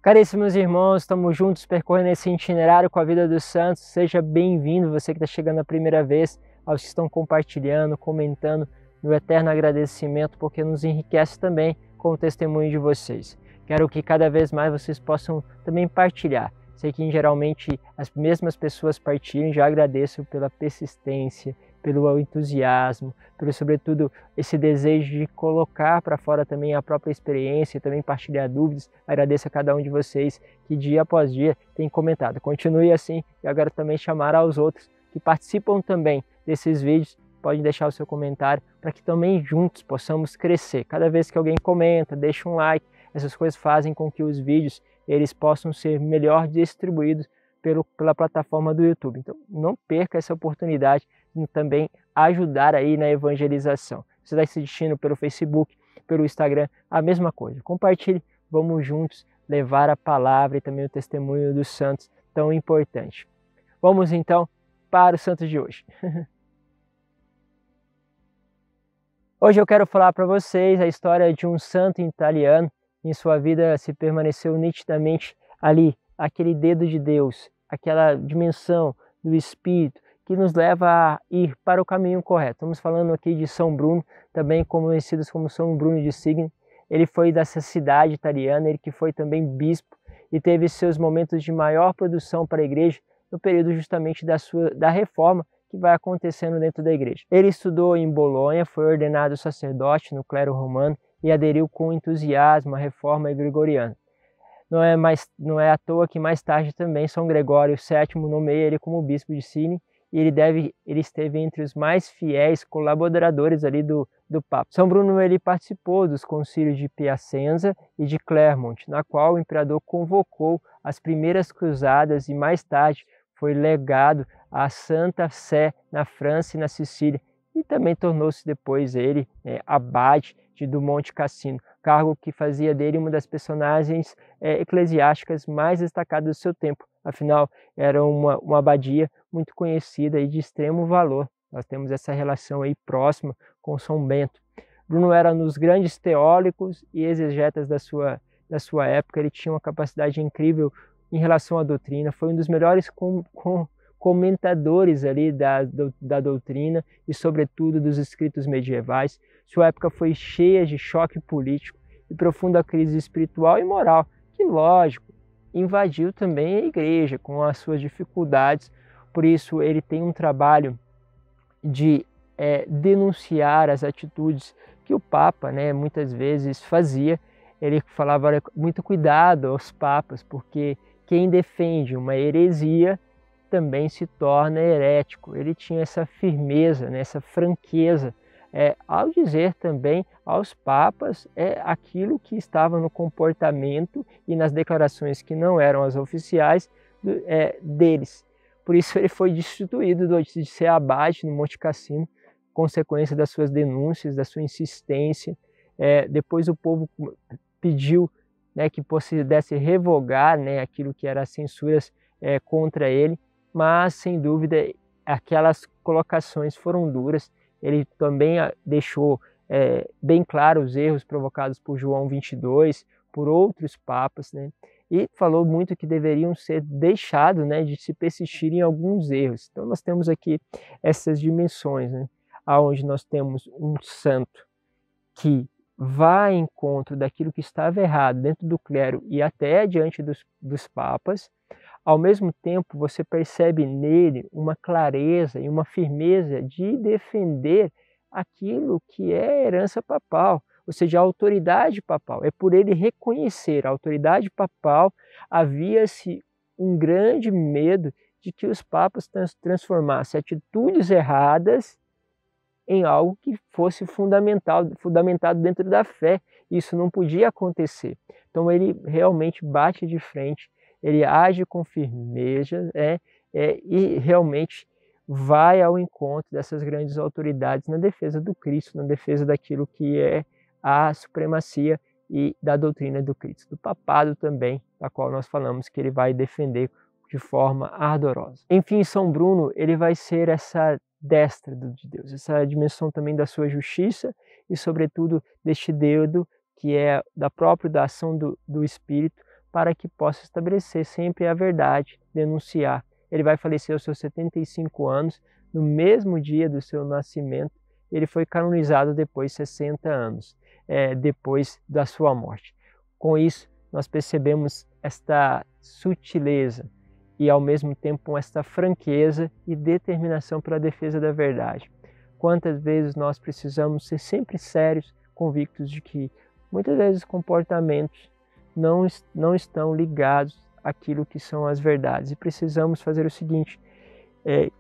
Caríssimos irmãos, estamos juntos percorrendo esse itinerário com a vida dos santos. Seja bem-vindo, você que está chegando a primeira vez, aos que estão compartilhando, comentando, no eterno agradecimento, porque nos enriquece também com o testemunho de vocês. Quero que cada vez mais vocês possam também partilhar. Sei que geralmente as mesmas pessoas partilham, já agradeço pela persistência, pelo entusiasmo, pelo sobretudo esse desejo de colocar para fora também a própria experiência, também partilhar dúvidas. Agradeço a cada um de vocês que dia após dia tem comentado. Continue assim e agora também chamar aos outros que participam também desses vídeos. Pode deixar o seu comentário para que também juntos possamos crescer. Cada vez que alguém comenta, deixa um like, essas coisas fazem com que os vídeos eles possam ser melhor distribuídos pela plataforma do YouTube. Então não perca essa oportunidade de também ajudar aí na evangelização. Você está assistindo pelo Facebook, pelo Instagram, a mesma coisa. Compartilhe, vamos juntos levar a palavra e também o testemunho dos santos tão importante. Vamos então para o santo de hoje. Hoje eu quero falar para vocês a história de um santo italiano. Em sua vida se permaneceu nitidamente ali, aquele dedo de Deus, aquela dimensão do Espírito que nos leva a ir para o caminho correto. Estamos falando aqui de São Bruno, também conhecidos como São Bruno de Signy. Ele foi dessa cidade italiana, ele que foi também bispo e teve seus momentos de maior produção para a igreja no período justamente da reforma que vai acontecendo dentro da igreja. Ele estudou em Bolonha, foi ordenado sacerdote no clero romano e aderiu com entusiasmo à reforma gregoriana. Não é à toa que mais tarde também São Gregório VII nomeia ele como bispo de Signy e ele esteve entre os mais fiéis colaboradores ali do Papa. São Bruno ele participou dos concílios de Piacenza e de Clermont, na qual o imperador convocou as primeiras cruzadas e mais tarde foi legado à Santa Sé na França e na Sicília e também tornou-se depois ele abade do Monte Cassino, cargo que fazia dele uma das personagens eclesiásticas mais destacadas do seu tempo. Afinal, era uma abadia muito conhecida e de extremo valor. Nós temos essa relação aí próxima com São Bento. Bruno era um dos grandes teólogos e exegetas da sua época. Ele tinha uma capacidade incrível em relação à doutrina. Foi um dos melhores comentadores ali da doutrina e, sobretudo, dos escritos medievais. Sua época foi cheia de choque político e profunda crise espiritual e moral, que, lógico, invadiu também a igreja com as suas dificuldades. Por isso, ele tem um trabalho de denunciar as atitudes que o Papa, muitas vezes fazia. Ele falava, olha, muito cuidado aos papas, porque quem defende uma heresia também se torna herético. Ele tinha essa firmeza, essa franqueza, ao dizer também aos papas aquilo que estava no comportamento e nas declarações que não eram as oficiais deles. Por isso ele foi destituído de ser abade no Monte Cassino, consequência das suas denúncias, da sua insistência. Depois o povo pediu que pudesse revogar aquilo que eram as censuras contra ele, mas sem dúvida aquelas colocações foram duras. Ele também deixou bem claro os erros provocados por João 22, por outros papas, e falou muito que deveriam ser deixados de se persistir em alguns erros. Então nós temos aqui essas dimensões, onde nós temos um santo que vai em encontro daquilo que estava errado dentro do clero e até diante dos papas. Ao mesmo tempo, você percebe nele uma clareza e uma firmeza de defender aquilo que é herança papal, ou seja, a autoridade papal. É por ele reconhecer a autoridade papal, havia-se um grande medo de que os papas transformassem atitudes erradas em algo que fosse fundamentado dentro da fé. Isso não podia acontecer. Então ele realmente bate de frente, ele age com firmeza e realmente vai ao encontro dessas grandes autoridades na defesa do Cristo, na defesa daquilo que é a supremacia e da doutrina do Cristo, do papado também, da qual nós falamos que ele vai defender de forma ardorosa. Enfim, São Bruno ele vai ser essa destra de Deus, essa dimensão também da sua justiça e, sobretudo, deste dedo que é da própria ação do Espírito para que possa estabelecer sempre a verdade, denunciar. Ele vai falecer aos seus 75 anos, no mesmo dia do seu nascimento. Ele foi canonizado depois de 60 anos, depois da sua morte. Com isso, nós percebemos esta sutileza e, ao mesmo tempo, esta franqueza e determinação para a defesa da verdade. Quantas vezes nós precisamos ser sempre sérios, convictos de que muitas vezes comportamentos não estão ligados àquilo que são as verdades. E precisamos fazer o seguinte,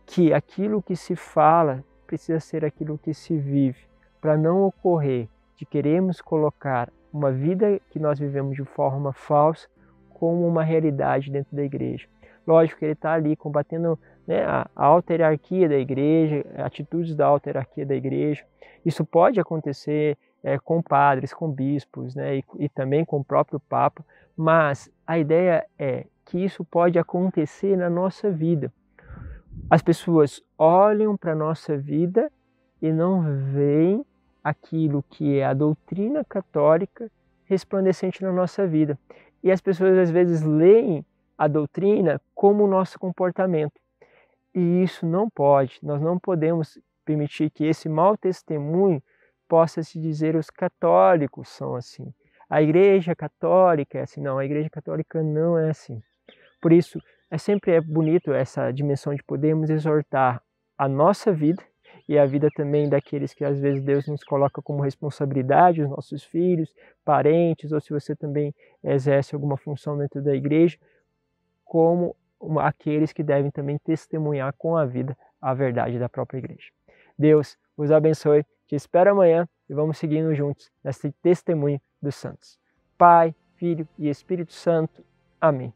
que aquilo que se fala precisa ser aquilo que se vive, para não ocorrer de queremos colocar uma vida que nós vivemos de forma falsa como uma realidade dentro da igreja. Lógico que ele está ali combatendo, né, a alta hierarquia da igreja, atitudes da alta hierarquia da igreja. Isso pode acontecer com padres, com bispos, né, e também com o próprio Papa, mas a ideia é que isso pode acontecer na nossa vida. As pessoas olham para a nossa vida e não veem aquilo que é a doutrina católica resplandecente na nossa vida. E as pessoas às vezes leem a doutrina como o nosso comportamento. E isso não pode, nós não podemos permitir que esse mau testemunho possa se dizer os católicos são assim. A igreja católica é assim. Não, a igreja católica não é assim. Por isso, sempre bonito essa dimensão de podermos exortar a nossa vida e a vida também daqueles que às vezes Deus nos coloca como responsabilidade, os nossos filhos, parentes, ou se você também exerce alguma função dentro da igreja, como aqueles que devem também testemunhar com a vida a verdade da própria igreja. Deus os abençoe, te espero amanhã e vamos seguindo juntos nesse testemunho dos santos. Pai, Filho e Espírito Santo. Amém.